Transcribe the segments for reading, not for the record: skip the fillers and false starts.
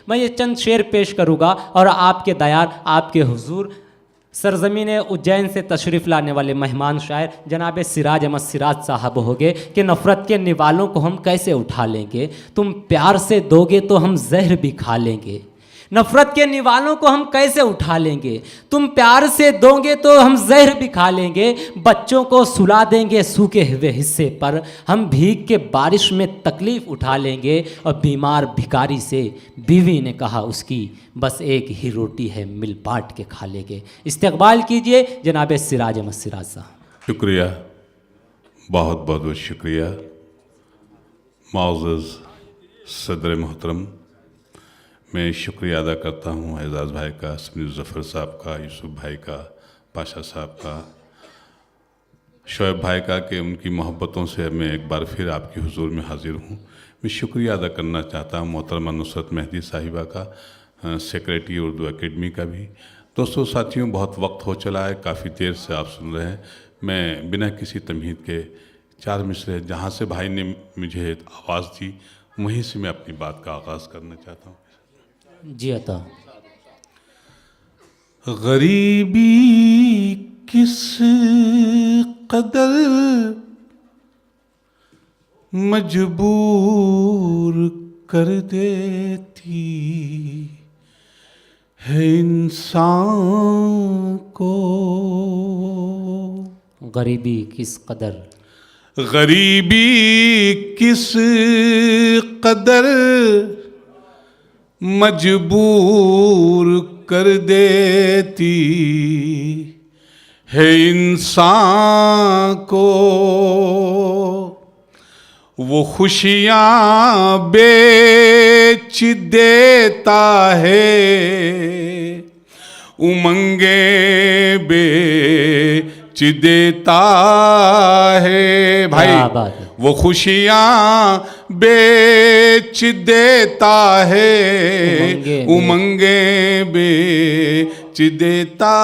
मैं ये चंद शेर पेश करूँगा और आपके दयार आपके हुजूर सरजमीन उज्जैन से तशरीफ़ लाने वाले मेहमान शायर जनाब सिराज अहमद सिराज साहब होंगे कि नफ़रत के निवालों को हम कैसे उठा लेंगे, तुम प्यार से दोगे तो हम जहर भी खा लेंगे। नफ़रत के निवालों को हम कैसे उठा लेंगे, तुम प्यार से दोगे तो हम जहर भी खा लेंगे। बच्चों को सुला देंगे सूखे हुए हिस्से पर, हम भीग के बारिश में तकलीफ़ उठा लेंगे। और बीमार भिखारी से बीवी ने कहा उसकी बस एक ही रोटी है, मिल बांट के खा लेंगे। इस्तकबाल कीजिए जनाब सिराज अहमद सिराज साहब। शुक्रिया, बहुत बहुत शुक्रिया। मुअज़्ज़ज़ सदर मोहतरम, मैं शुक्रिया अदा करता हूँ एजाज़ भाई का, समीर ज़फ़र साहब का, यूसुफ भाई का, पाशा साहब का, शोएब भाई का कि उनकी मोहब्बतों से मैं एक बार फिर आपके हुजूर में हाज़िर हूँ। मैं शुक्रिया अदा करना चाहता हूँ मोहतरमा नुसरत मेहदी साहिबा का, सेक्रेटरी उर्दू एकेडमी का भी। दोस्तों साथियों, बहुत वक्त हो चला है, काफ़ी देर से आप सुन रहे हैं। मैं बिना किसी तमहीद के 4 मिसरे जहाँ से भाई ने मुझे आवाज़ दी वहीं से मैं अपनी बात का आगाज़ करना चाहता हूँ। जी अता। गरीबी किस कदर मजबूर कर देती है इंसान को। गरीबी किस कदर, गरीबी किस कदर मजबूर कर देती है इंसान को। वो खुशियाँ बेच देता है, उमंगे बेच देता है भाई। वो खुशियाँ बेच देता है, उमंगे बेच देता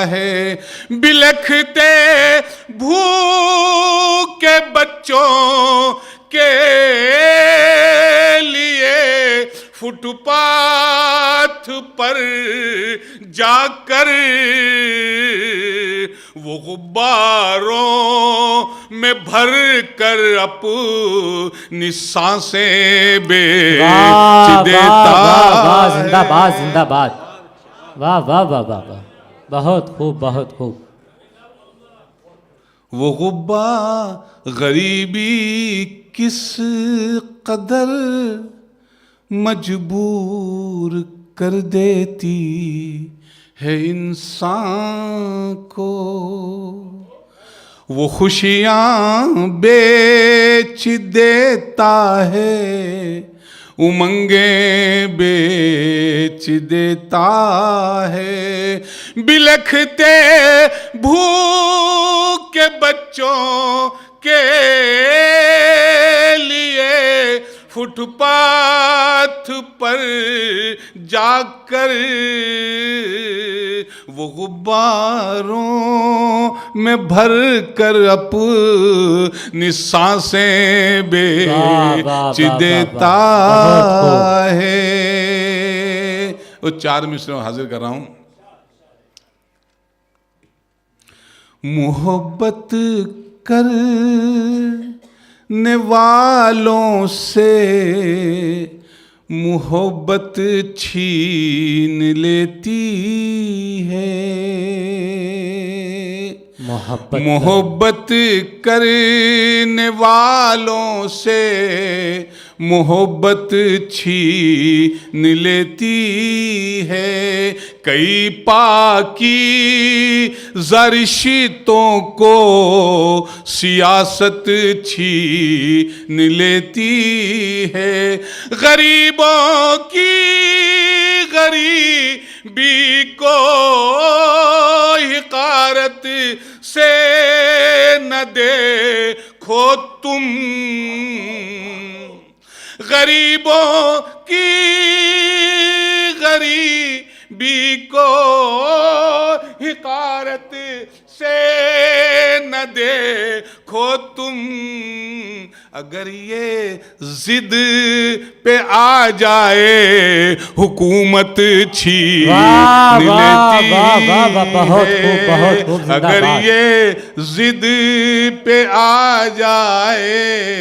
है। बिलखते भूखे बच्चों के लिए फुटपाथ पर जाकर वो गुब्बारों में भर कर अपनी सांसें बेच देता है। जिंदाबाद जिंदाबाद, वाह वाह वाह वाह वाह, बहुत खूब बहुत खूब। वो गुब्बा गरीबी किस कदर मजबूर कर देती है इंसान को। वो खुशियाँ बेच देता है, उमंगे बेच देता है। बिलखते भूखे बच्चों के लिए फुटपाथ पर जाकर वो गुब्बारों में भर कर अपनी सांसें बेच देता है। वो 4 मिसरों हाजिर कर रहा हूं। मोहब्बत करने वालों से मोहब्बत छीन लेती है। मोहब्बत करने वालों से मोहब्बत छीन लेती है। कई पाकी ज़रिश्तों को सियासत छीन लेती है। गरीबों की गरीबी को हिकारत से न देखो तुम। गरीबों की गरीबी को हिकारत से न देखो तुम। अगर ये जिद पे आ जाए हुकूमत छीन वाह, वाह, लेती वाह, वाह, वाह, बहुत खूब, बहुत खूब, है। जिंदाबाद। अगर ये जिद पे आ जाए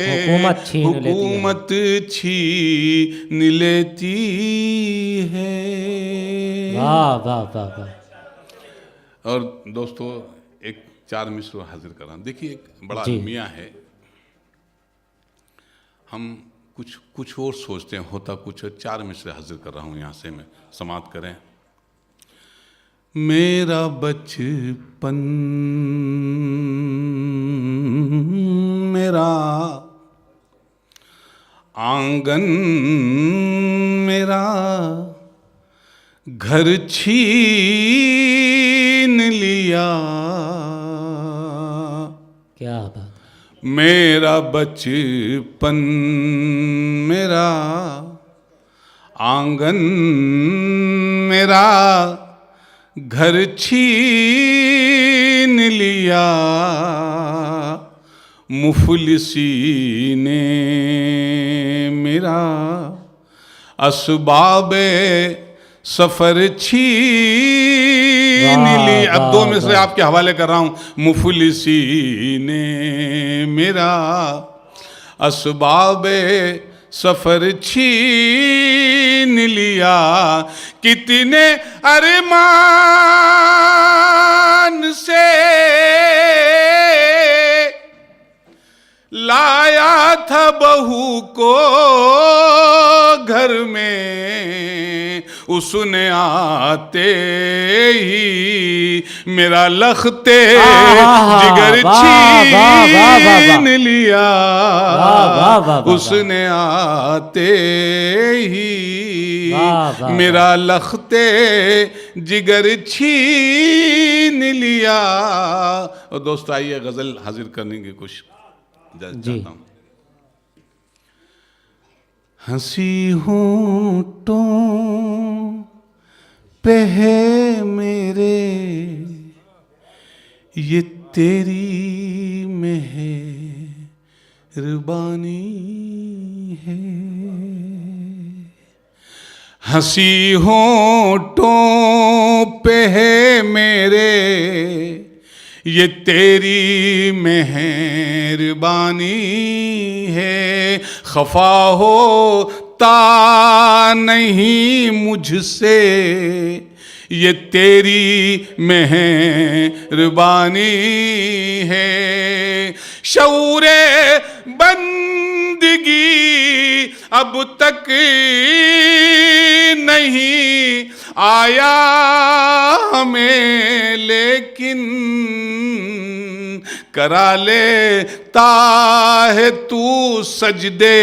हुकूमत छीन लेती है। हुकूमत छीन लेती है। वाह वाह वाह वाह। और दोस्तों एक 4 मिसर हाजिर कर रहा हूँ। देखिए एक बड़ा जी। अलमिया है, हम कुछ और सोचते हैं, होता कुछ। 4 मिसर हाजिर कर रहा हूँ, यहाँ से मैं समाप्त करें। मेरा बचपन मेरा आंगन मेरा घर छीन लिया। क्या बात। मेरा बचपन मेरा आंगन मेरा घर छीन लिया। मुफलिसी ने मेरा असबाबे सफर छीन ली। अब 2 मिसरे आपके हवाले कर रहा हूं। मुफलिसी ने मेरा असबाबे सफर छीन लिया। कितने अरमान से लाया था बहू को घर में, उसने आते ही मेरा लखते जिगर छीन लिया। उसने आते ही मेरा लखते जिगर छीन लिया। और दोस्तों आइए गजल हाजिर करने की कोशिश चाहता हूं। हंसी होंठों पे है मेरे ये तेरी मेहरबानी है। हंसी होंठों पे है मेरे ये तेरी मेहरबानी है। खफा होता नहीं मुझसे ये तेरी मेहरबानी है। शऊरे बंदगी अब तक नहीं आया हमें, लेकिन करा लेता है तू सजदे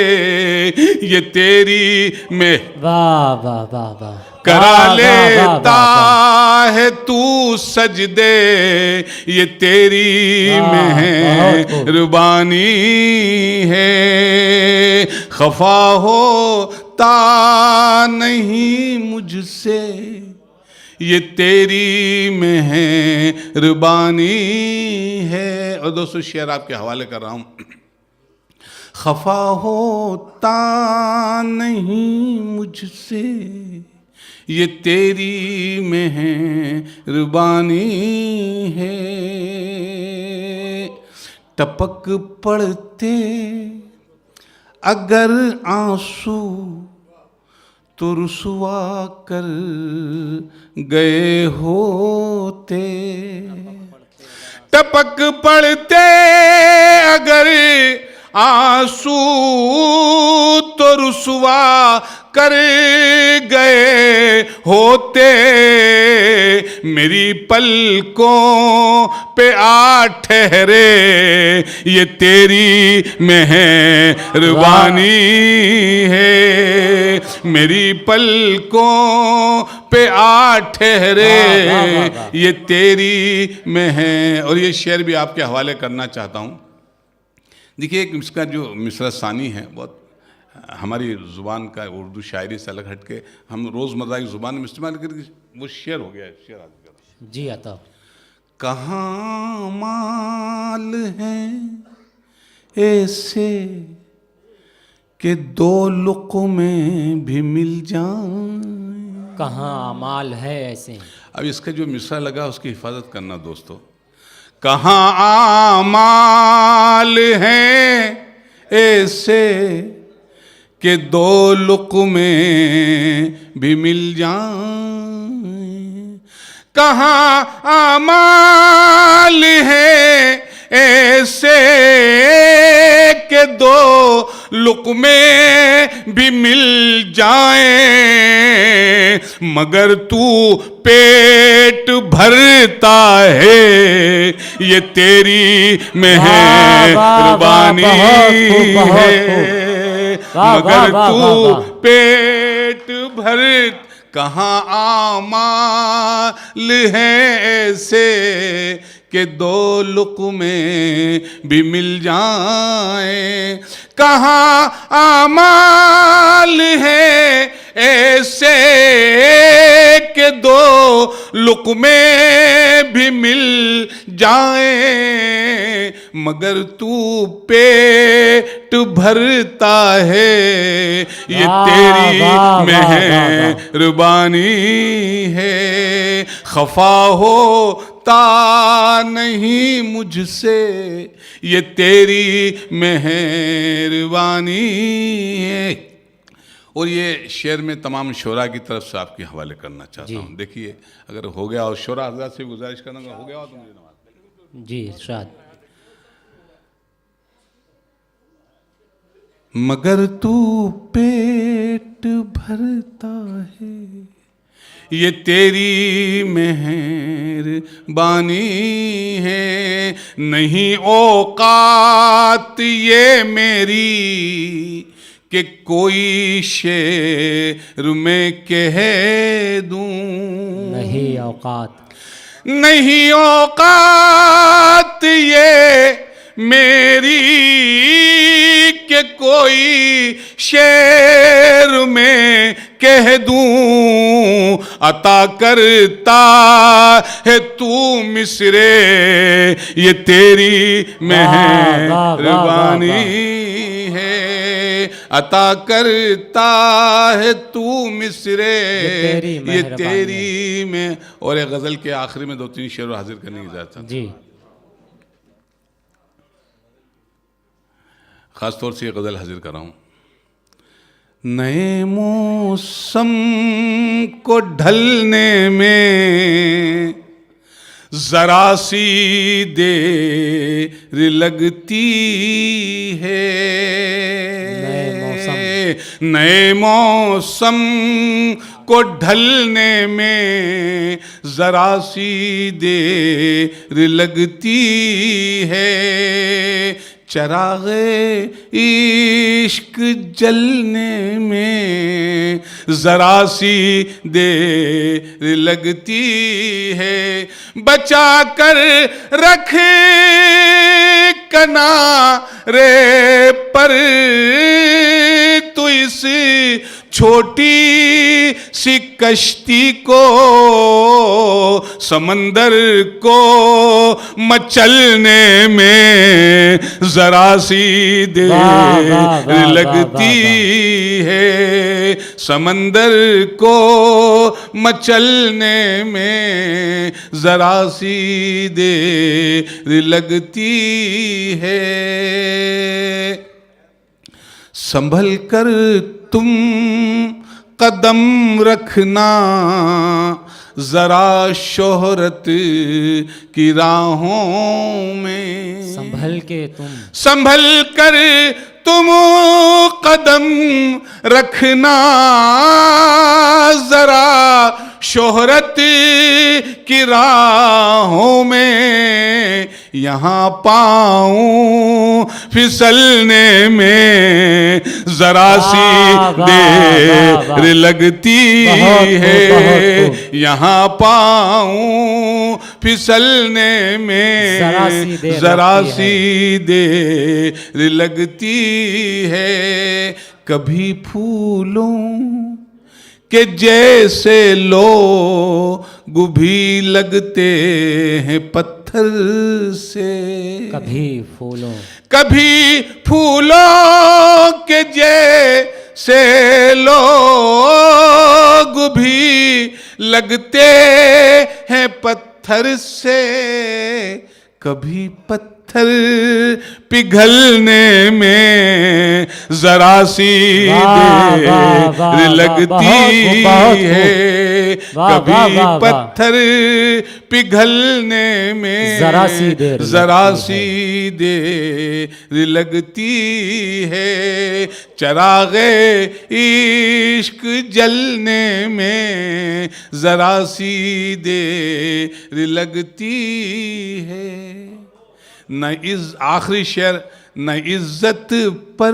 ये तेरी में। वाह वाह वाह वाह। करा लेता है तू सजदे ये तेरी मेहरबानी है। खफा होता नहीं मुझसे ये तेरी मेहरबानी है। और दोस्तों शेर आपके हवाले कर रहा हूं। खफा होता नहीं मुझसे ये तेरी मेहरबानी है। टपक पड़ते अगर आंसू तो रुसवा कर गए होते। टपक पड़ते अगर आंसू तो रुसवा कर गए होते। मेरी पलकों पे आ ठहरे ये तेरी मेहरबानी है। मेरी पलकों पे आ ठहरे ये तेरी मेहर। और ये शेर भी आपके हवाले करना चाहता हूँ। देखिए एक इसका जो मिसरा सानी है बहुत हमारी ज़ुबान का, उर्दू शायरी से अलग हट के हम रोज़मर्रा की ज़ुबान में इस्तेमाल करके वो शेर हो गया है। शेर जी आता। कहाँ माल हैं ऐसे कि दो लुक़्मे भी मिल जाएं। कहाँ अमाल है ऐसे। अब इसका जो मिसरा लगा उसकी हिफाजत करना दोस्तों। कहाँ आमाल हैं ऐसे कि दो लुक़्मे भी मिल जाएं। कहाँ आमाल हैं ऐसे कि दो लुक़्मे भी मिल जाएं, मगर तू पेट भरता है ये तेरी मेहरबानी है। मगर तू पेट भर कहाँ आमाल है ऐसे कि दो लुक़्मे भी मिल जाएं। कहाँ आमाल है ऐसे कि दो लुक़्मे भी मिल जाएं, मगर तू पेट भरता है ये तेरी मेहरबानी है। खफा होता नहीं मुझसे ये तेरी मेहरबानी है। और ये शेर में तमाम शोरा की तरफ से आपके हवाले करना चाहता हूँ। देखिए अगर हो गया और शोरा हज़रात से गुजारिश करना हो गया हो तो मुझे नवाज। जी इरशाद। मगर तू पेट भरता है ये तेरी मेहरबानी है। नहीं औकात ये मेरी कि कोई शेर में कह दूं। नहीं औकात, नहीं औकात ये मेरी कि कोई शेर में कह दूं। अता करता है तू मिसरे ये तेरी मेहरबानी है। अता करता है तू मिसरे ये तेरी में। और एक गज़ल के आखिरी में 2-3 शेर हाजिर करने की इजाज़त है जी। ख़ास तौर से ये गज़ल हाजिर कर रहा हूँ। नए मौसम को ढलने में ज़रा सी देर लगती है। नए मौसम को ढलने में ज़रा सी देर लगती है। चराग़े इश्क जलने में ज़रा सी देर लगती है। बचा कर रख किनारे पर तू इस छोटी सी कश्ती को, समंदर को मचलने में ज़रा सी देर लगती है। समंदर को मचलने में ज़रा सी देर लगती है। संभल कर तुम कदम रखना ज़रा शोहरत की राहों में। संभल कर तुम कदम रखना ज़रा शोहरत की राहों में। यहाँ पाँव फिसलने में ज़रा सी देर लगती है। यहाँ पाँव फिसलने में ज़रा सी देर लगती है। कभी फूलों के जैसे लोग भी लगते हैं पत्थर पत्थर से, कभी फूलों कभी फूलों के जैसे लोग भी लगते हैं पत्थर से, कभी पत्थर पिघलने में जरा सी देर लगती है, कभी पत्थर पिघलने में जरा सी देर लगती है, चरागे इश्क जलने में जरा सी देर लगती है। न इस आखिरी शेर, न इज्जत पर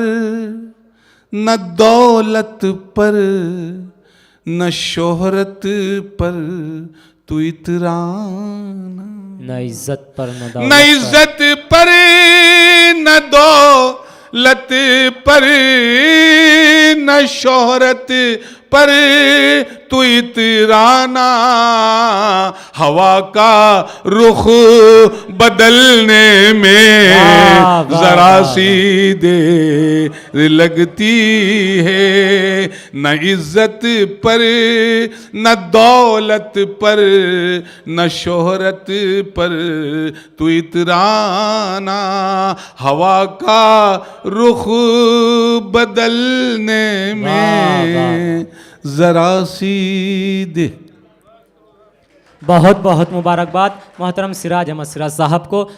न दौलत पर न शोहरत पर तू इतराना, न इज्जत पर न न इज्जत पर न दौलत पर न शोहरत पर तू इतराना, हवा का रुख बदलने में जरा सी देर लगती है, न इज्जत पर न दौलत पर न शोहरत पर तू इतराना, हवा का रुख बदलने में जरा सी दे। बहुत बहुत मुबारकबाद मोहतरम सिराज अहमद सिराज साहब को।